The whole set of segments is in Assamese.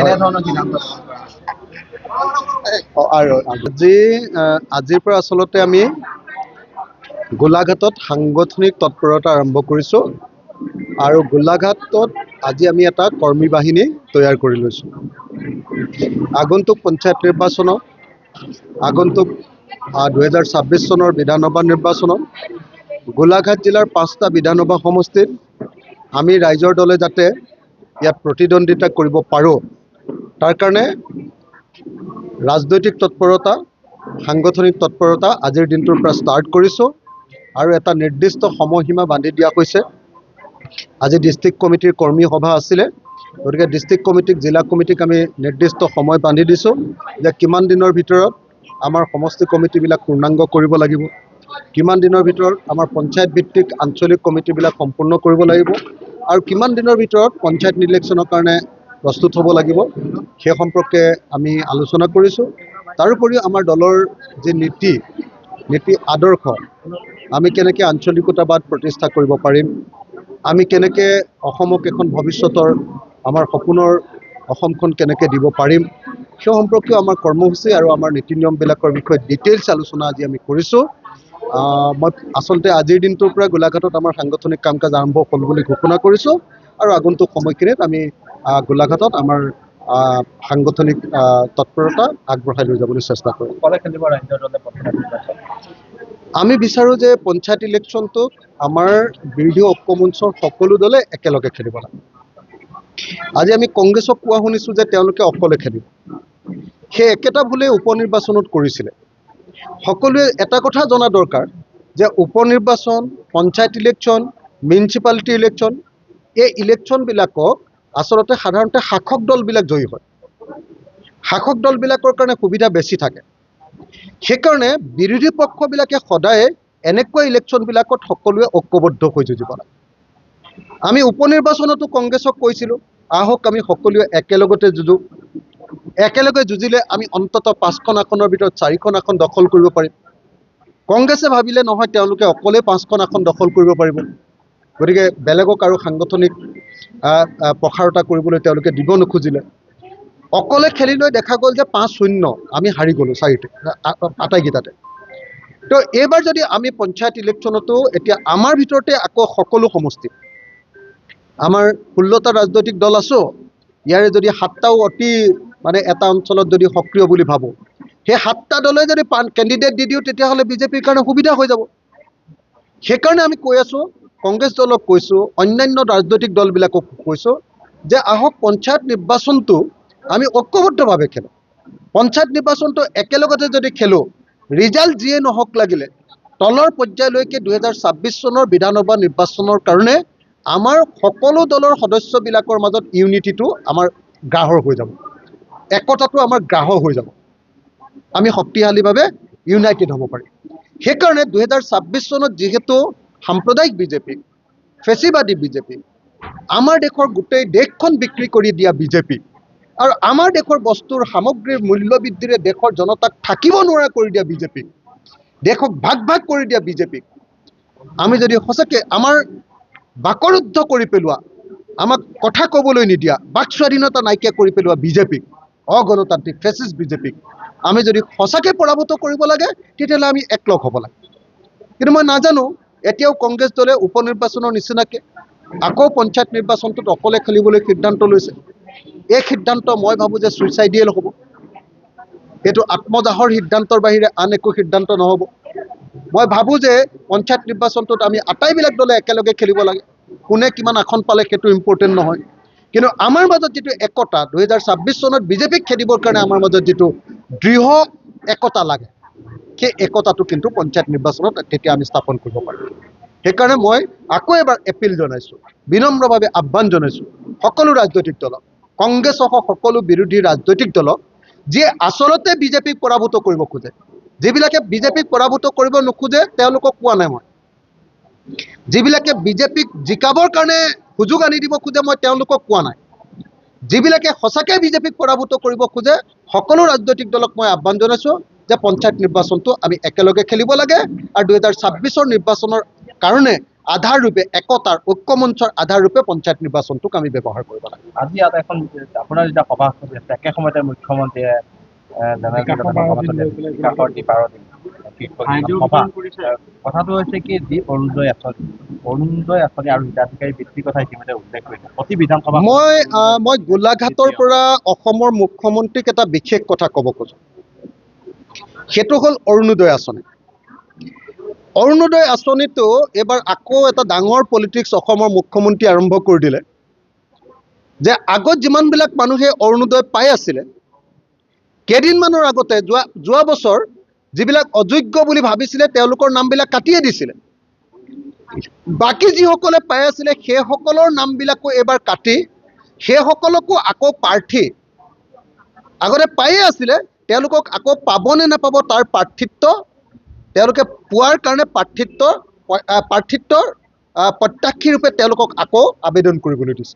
কেনেধৰণৰ সিদ্ধান্ত গ্ৰহণ কৰা হৈছে? আৰু আজিৰ পৰা আচলতে আমি গোলাঘাটত সাংগঠনিক তৎপৰতা আৰম্ভ কৰিছোঁ আৰু গোলাঘাটত আজি আমি এটা কৰ্মী বাহিনী তৈয়াৰ কৰি লৈছোঁ। আগন্তুক পঞ্চায়ত নিৰ্বাচনত, আগন্তুক 2026 চনৰ বিধানসভা নিৰ্বাচনত গোলাঘাট জিলাৰ 5টা বিধানসভা সমষ্টিত আমি ৰাইজৰ দলে যাতে ইয়াত প্ৰতিদ্বন্দ্বিতা কৰিব পাৰোঁ, তাৰ কাৰণে ৰাজনৈতিক তৎপৰতা, সাংগঠনিক তৎপৰতা আজিৰ দিনটোৰ পৰা ষ্টাৰ্ট কৰিছোঁ আৰু এটা নিৰ্দিষ্ট সময়সীমা বান্ধি দিয়া হৈছে। আজি ডিষ্ট্ৰিক্ট কমিটিৰ কৰ্মী সভা আছিলে, গতিকে ডিষ্ট্ৰিক্ট কমিটিক, জিলা কমিটিক আমি নিৰ্দিষ্ট সময় বান্ধি দিছোঁ যে কিমান দিনৰ ভিতৰত আমাৰ সমষ্টি কমিটিবিলাক পূৰ্ণাংগ কৰিব লাগিব, কিমান দিনৰ ভিতৰত আমাৰ পঞ্চায়ত ভিত্তিক আঞ্চলিক কমিটিবিলাক সম্পূৰ্ণ কৰিব লাগিব আৰু কিমান দিনৰ ভিতৰত পঞ্চায়ত ইলেকশ্যনৰ কাৰণে প্ৰস্তুত হ'ব লাগিব, সেই সম্পৰ্কে আমি আলোচনা কৰিছোঁ। তাৰোপৰিও আমাৰ দলৰ যি নীতি আদৰ্শ, আমি কেনেকৈ আঞ্চলিকতাবাদ প্ৰতিষ্ঠা কৰিব পাৰিম, আমি কেনেকৈ অসমক এখন ভৱিষ্যতৰ আমাৰ সপোনৰ অসমখন কেনেকৈ দিব পাৰিম, সেই সম্পৰ্কীয় আমাৰ কৰ্মসূচী আৰু আমাৰ নীতি নিয়মবিলাকৰ বিষয়ে ডিটেইলছ আলোচনা আজি আমি কৰিছোঁ। মই আচলতে আজিৰ দিনটোৰ পৰা গোলাঘাটত আমাৰ সাংগঠনিক কাম কাজ আৰম্ভ হ'ল বুলি ঘোষণা কৰিছোঁ আৰু আগন্তুক সময়খিনিত আমি গোলাঘাটত আমাৰ সাংগঠনিক তৎপৰতা আগবঢ়াই লৈ যাবলৈ চেষ্টা কৰিম। আমি বিচাৰোঁ যে পঞ্চায়ত ইলেকশ্যনটোত আমাৰ বিৰোধী ঐক্যমঞ্চৰ সকলো দলে একেলগে খেলিব লাগে। আজি আমি কংগ্ৰেছক কোৱা শুনিছোঁ যে তেওঁলোকে অকলে খেলিব, সেই একেটা ভুলেই উপ নিৰ্বাচনত কৰিছিলে। সকলোৱে এটা কথা জনা দৰকাৰ যে উপ নিৰ্বাচন, পঞ্চায়ত ইলেকশ্যন, মিউনিচিপালিটি ইলেকশ্যন, এই ইলেকশ্যনবিলাকক আচলতে সাধাৰণতে শাসক দলবিলাক জয়ী হয়। শাসক দলবিলাকৰ কাৰণে সুবিধা বেছি থাকে। সেইকাৰণে বিৰোধী পক্ষবিলাকে সদায় এনেকুৱা ইলেকশ্যনবিলাকত সকলোৱে ঐক্যবদ্ধ হৈ যুঁজিব লাগে। আমি উপ নিৰ্বাচনতো কংগ্ৰেছক কৈছিলোঁ, আহক আমি সকলোৱে একেলগতে যুঁজোঁ, একেলগে যুঁজিলে আমি অন্ততঃ 5খন আসনৰ ভিতৰত 4খন আসন দখল কৰিব পাৰিম। কংগ্ৰেছে ভাবিলে নহয়, তেওঁলোকে অকলে 5খন আসন দখল কৰিব পাৰিব, গতিকে বেলেগক আৰু সাংগঠনিক প্ৰসাৰতা কৰিবলৈ তেওঁলোকে দিব নোখোজিলে। অকলে খেলি লৈ দেখা গ'ল যে 5-0 আমি হাৰি গ'লোঁ আটাইকেইটাতে। তো এইবাৰ যদি আমি পঞ্চায়ত ইলেকশ্যনতো এতিয়া আমাৰ ভিতৰতে আকৌ সকলো সমষ্টি, আমাৰ 16টা ৰাজনৈতিক দল আছোঁ, ইয়াৰে যদি 7টাও অতি এটা অঞ্চলত যদি সক্ৰিয় বুলি ভাবোঁ, সেই 7টা দলে যদি কেণ্ডিডেট দি দিওঁ তেতিয়াহ'লে বিজেপিৰ কাৰণে সুবিধা হৈ যাব। সেইকাৰণে আমি কৈ আছোঁ, কংগ্ৰেছ দলক কৈছোঁ, অন্যান্য ৰাজনৈতিক দলবিলাকক কৈছোঁ যে আহক পঞ্চায়ত নিৰ্বাচনটো আমি ঐক্যবদ্ধভাৱে খেলোঁ। পঞ্চায়ত নিৰ্বাচনটো একেলগতে যদি খেলোঁ, ৰিজাল্ট যিয়ে নহওক লাগিলে তলৰ পৰ্যায়লৈকে 2026 চনৰ বিধানসভা নিৰ্বাচনৰ কাৰণে আমাৰ সকলো দলৰ সদস্যবিলাকৰ মাজত ইউনিটিটো আমাৰ গাঢ় হৈ যাব, একতাটো আমাৰ গাঢ় হৈ যাব, আমি শক্তিশালীভাৱে ইউনাইটেড হ'ব পাৰিম। সেইকাৰণে 2026 চনত যিহেতু সাম্প্ৰদায়িক বিজেপি, ফেচিবাদী বিজেপি, আমাৰ দেশৰ গোটেই দেশখন বিক্ৰী কৰি দিয়া বিজেপি আৰু আমাৰ দেশৰ বস্তুৰ সামগ্ৰীৰ মূল্য বৃদ্ধিৰে দেশৰ জনতাক থাকিব নোৱাৰা কৰি দিয়া বিজেপি, দেশক ভাগ ভাগ কৰি দিয়া বিজেপিক আমি যদি সঁচাকৈ আমাৰ বাকৰুদ্ধ কৰি পেলোৱা, আমাক কথা ক'বলৈ নিদিয়া, বাক স্বাধীনতা নাইকিয়া কৰি পেলোৱা বিজেপিক, অগণতান্ত্ৰিক ফেচিষ্ট বিজেপিক আমি যদি সঁচাকৈ পৰাভূত কৰিব লাগে, তেতিয়াহ'লে আমি একলগ হ'ব লাগে। কিন্তু মই নাজানো, এতিয়াও কংগ্ৰেছ দলে উপ নিৰ্বাচনৰ নিচিনাকৈ আকৌ পঞ্চায়ত নিৰ্বাচনটোত অকলে খেলিবলৈ সিদ্ধান্ত লৈছে। এই সিদ্ধান্ত মই ভাবোঁ যে ছুইচাইডিয়েল হ'ব। এইটো আত্মদাহৰ সিদ্ধান্তৰ বাহিৰে আন একো সিদ্ধান্ত নহ'ব। মই ভাবোঁ যে পঞ্চায়ত নিৰ্বাচনটোত আমি আটাইবিলাক দলে একেলগে খেলিব লাগে। কোনে কিমান আসন পালে সেইটো ইম্পৰ্টেণ্ট নহয়, কিন্তু আমাৰ মাজত যিটো একতা, 2026 চনত বিজেপিক খেদিবৰ কাৰণে আমাৰ মাজত যিটো দৃঢ় একতা লাগে, সেই একতাটো কিন্তু পঞ্চায়ত নিৰ্বাচনত তেতিয়া আমি স্থাপন কৰিব পাৰিম। সেইকাৰণে মই আকৌ এবাৰ এপিল জনাইছোঁ, বিনম্ৰভাৱে আহ্বান জনাইছোঁ সকলো ৰাজনৈতিক দলক, কংগ্ৰেছসহ সকলো বিৰোধী ৰাজনৈতিক দলক, যিয়ে আচলতে বিজেপিক পৰাভূত কৰিব খোজে। যিবিলাকে বিজেপিক পৰাভূত কৰিব নোখোজে তেওঁলোকক কোৱা নাই মই, যিবিলাকে বিজেপিক জিকাবৰ কাৰণে সুযোগ আনি দিব খোজে মই তেওঁলোকক কোৱা নাই, যিবিলাকে সঁচাকৈ বিজেপিক পৰাভূত কৰিব খোজে সকলো ৰাজনৈতিক দলক মই আহ্বান জনাইছোঁ যে পঞ্চায়ত নিৰ্বাচনটো আমি একেলগে খেলিব লাগে আৰু 2026 নিৰ্বাচনৰ কাৰণে আধাৰ ৰূপে একতাৰ ঐক্যমঞ্চৰ আধাৰ ৰূপে পঞ্চায়ত নিৰ্বাচনটোক আমি ব্যৱহাৰ কৰিব লাগে। আজি ইয়াত এখন আপোনাৰ যেতিয়া সভা চলি আছে একে সময়তে মুখ্যমন্ত্ৰীয়ে বিকাশৰ দীপাৱলী সভা কথাটো হৈছে কি যি অৰুণোদয় আঁচনি আৰু হিতাধিকাৰী বৃত্তিৰ কথা ইতিমধ্যে উল্লেখ কৰিছে প্ৰতি বিধানসভা মই গোলাঘাটৰ পৰা অসমৰ মুখ্যমন্ত্ৰীক এটা বিশেষ কথা ক'ব খোজোঁ, সেইটো হ'ল অৰুণোদয় আঁচনি। অৰুণোদয় আঁচনিটো এইবাৰ আকৌ এটা ডাঙৰ পলিটিক্স অসমৰ মুখ্যমন্ত্ৰীয়ে আৰম্ভ কৰি দিলে যে আগত যিমানবিলাক মানুহে অৰুণোদয় পাই আছিলে কেইদিনমানৰ আগতে যোৱা বছৰ যিবিলাক অযোগ্য বুলি ভাবিছিলে তেওঁলোকৰ নামবিলাক কাটিয়ে দিছিলে, বাকী যিসকলে পাই আছিলে সেইসকলৰ নামবিলাকো এইবাৰ কাটি সেইসকলকো আকৌ প্ৰাৰ্থী আগতে পায়ে আছিলে তেওঁলোকক আকৌ পাবনে নাপাব তাৰ প্ৰাৰ্থিত্ব তেওঁলোকে পোৱাৰ কাৰণে প্ৰাৰ্থিত্বৰ প্ৰত্যাশী ৰূপে তেওঁলোকক আকৌ আবেদন কৰিবলৈ দিছে।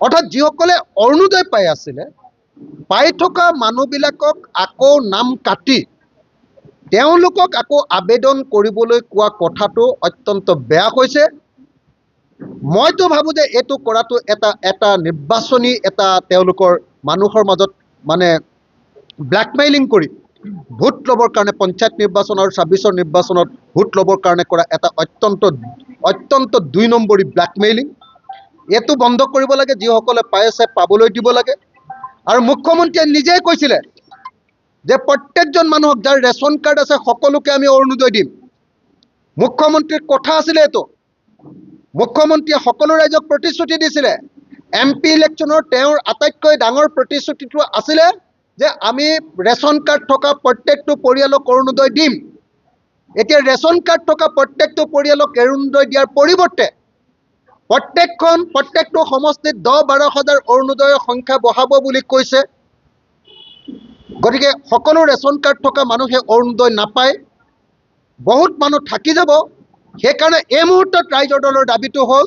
অৰ্থাৎ যিসকলে অৰুণোদয় পাই আছিলে পাই থকা মানুহবিলাকক আকৌ নাম কাটি তেওঁলোকক আকৌ আবেদন কৰিবলৈ কোৱা কথাটো অত্যন্ত বেয়া হৈছে। মইতো ভাবোঁ যে এইটো কৰাটো এটা নিৰ্বাচনী এটা তেওঁলোকৰ মানুহৰ মাজত মানে ব্লেকমেইলিং কৰি ভোট ল'বৰ কাৰণে পঞ্চায়ত নিৰ্বাচন আৰু ২৬ৰ নিৰ্বাচনত ভোট ল'বৰ কাৰণে কৰা এটা অত্যন্ত ২ নম্বৰী ব্লেকমেইলিং। এইটো বন্ধ কৰিব লাগে, যিসকলে পাই আছে পাবলৈ দিব লাগে। আৰু মুখ্যমন্ত্ৰীয়ে নিজেই কৈছিলে যে প্ৰত্যেকজন মানুহক যাৰ ৰেচন কাৰ্ড আছে সকলোকে আমি অৰুণোদয় দিম। মুখ্যমন্ত্ৰীৰ কথা আছিলে এইটো, মুখ্যমন্ত্ৰীয়ে সকলো ৰাইজক প্ৰতিশ্ৰুতি দিছিলে। MP ইলেকশ্যনৰ তেওঁৰ আটাইতকৈ ডাঙৰ প্ৰতিশ্ৰুতিটো আছিলে যে আমি ৰেচন কাৰ্ড থকা প্ৰত্যেকটো পৰিয়ালক অৰুণোদয় দিম। এতিয়া ৰেচন কাৰ্ড থকা প্ৰত্যেকটো পৰিয়ালক অৰুণোদয় দিয়াৰ পৰিৱৰ্তে প্ৰত্যেকটো সমষ্টিত ১০-১২ হাজাৰ অৰুণোদয়ৰ সংখ্যা বঢ়াব বুলি কৈছে। গতিকে সকলো ৰেচন কাৰ্ড থকা মানুহে অৰুণোদয় নাপায়, বহুত মানুহ থাকি যাব। সেইকাৰণে এই মুহূৰ্তত ৰাইজৰ দলৰ দাবীটো হ'ল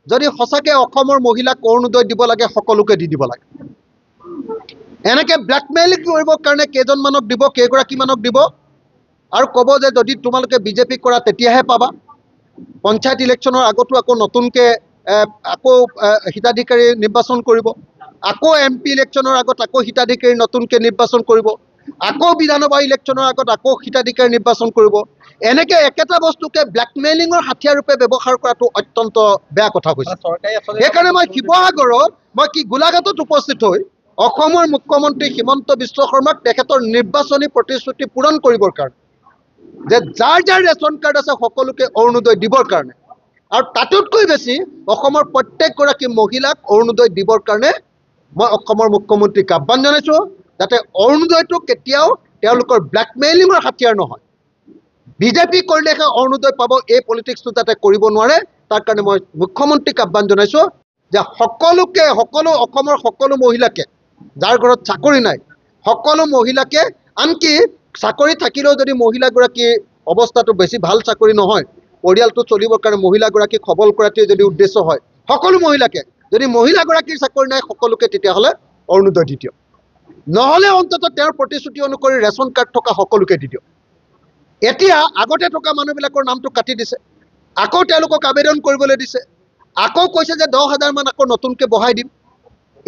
যদি সঁচাকৈ অসমৰ মহিলাক অৰুণোদয় দিব লাগে সকলোকে দি দিব লাগে। এনেকৈ ব্লেকমেইলিং কৰিবৰ কাৰণে কেইজনমানক দিব, কেইগৰাকীমানক দিব আৰু ক'ব যে যদি তোমালোকে বিজেপি কৰা তেতিয়াহে পাবা। পঞ্চায়ত ইলেকশ্যনৰ আগতো আকৌ নতুনকৈ আকৌ হিতাধিকাৰী নিৰ্বাচন কৰিব, আকৌ MP ইলেকশ্যনৰ আগত আকৌ হিতাধিকাৰী নতুনকৈ নিৰ্বাচন কৰিব, আকৌ বিধানসভা ইলেকশ্যনৰ আগত আকৌ হিতাধিকাৰী নিৰ্বাচন কৰিব। এনেকৈ একেটা বস্তুকে ব্লেকমেইলিঙৰ হাথিয়াৰ ৰূপে ব্যৱহাৰ কৰাটো অত্যন্ত বেয়া কথা হৈছে। সেইকাৰণে মই শিৱসাগৰত গোলাঘাটত উপস্থিত হৈ অসমৰ মুখ্যমন্ত্ৰী হিমন্ত বিশ্ব শৰ্মাক তেখেতৰ নিৰ্বাচনী প্ৰতিশ্ৰুতি পূৰণ কৰিবৰ কাৰণে যে যাৰ ৰেচন কাৰ্ড আছে সকলোকে অৰুণোদয় দিবৰ কাৰণে আৰু তাতোতকৈ বেছি অসমৰ প্ৰত্যেকগৰাকী মহিলাক অৰুণোদয় দিবৰ কাৰণে মই অসমৰ মুখ্যমন্ত্ৰীক আহ্বান জনাইছোঁ যাতে অৰুণোদয়টো কেতিয়াও তেওঁলোকৰ ব্লেকমেইলিঙৰ হাথিয়াৰ নহয়। বিজেপি কৰিলেহে অৰুণোদয় পাব, এই পলিটিক্সটো যাতে কৰিব নোৱাৰে তাৰ কাৰণে মই মুখ্যমন্ত্ৰীক আহ্বান জনাইছোঁ যে সকলো অসমৰ সকলো মহিলাকে যাৰ ঘৰত চাকৰি নাই সকলো মহিলাকে, আনকি চাকৰি থাকিলেও যদি মহিলাগৰাকীৰ অৱস্থাটো বেছি ভাল চাকৰি নহয়, পৰিয়ালটো চলিবৰ কাৰণে মহিলাগৰাকীক সবল কৰাটোৱে যদি উদ্দেশ্য হয়, সকলো মহিলাকে, যদি মহিলাগৰাকীৰ চাকৰি নাই সকলোকে তেতিয়াহ'লে অৰুণোদয় দি দিয়ক। নহ'লে অন্ততঃ তেওঁৰ প্ৰতিশ্ৰুতি অনুসৰি ৰেচন কাৰ্ড থকা সকলোকে দি দিয়ক। এতিয়া আগতে থকা মানুহবিলাকৰ নামটো কাটি দিছে, আকৌ তেওঁলোকক আবেদন কৰিবলৈ দিছে, আকৌ কৈছে যে ১০,০০০ মান আকৌ নতুনকৈ বঢ়াই দিম।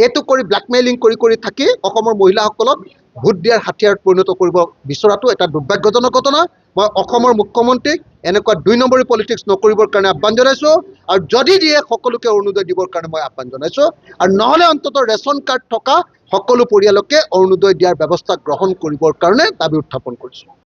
এইটো কৰি ব্লেকমেইলিং কৰি থাকি অসমৰ মহিলাসকলক ভোট দিয়াৰ হাথিয়াৰত পৰিণত কৰিব বিচৰাটো এটা দুৰ্ভাগ্যজনক ঘটনা। মই অসমৰ মুখ্যমন্ত্ৰীক এনেকুৱা ২ নম্বৰী পলিটিক্স নকৰিবৰ কাৰণে আহ্বান জনাইছোঁ আৰু যদি দিয়ে সকলোকে অৰুণোদয় দিবৰ কাৰণে মই আহ্বান জনাইছোঁ আৰু নহ'লে অন্ততঃ ৰেচন কাৰ্ড থকা সকলো পৰিয়ালকে অৰুণোদয় দিয়াৰ ব্যৱস্থা গ্ৰহণ কৰিবৰ কাৰণে দাবী উত্থাপন কৰিছোঁ।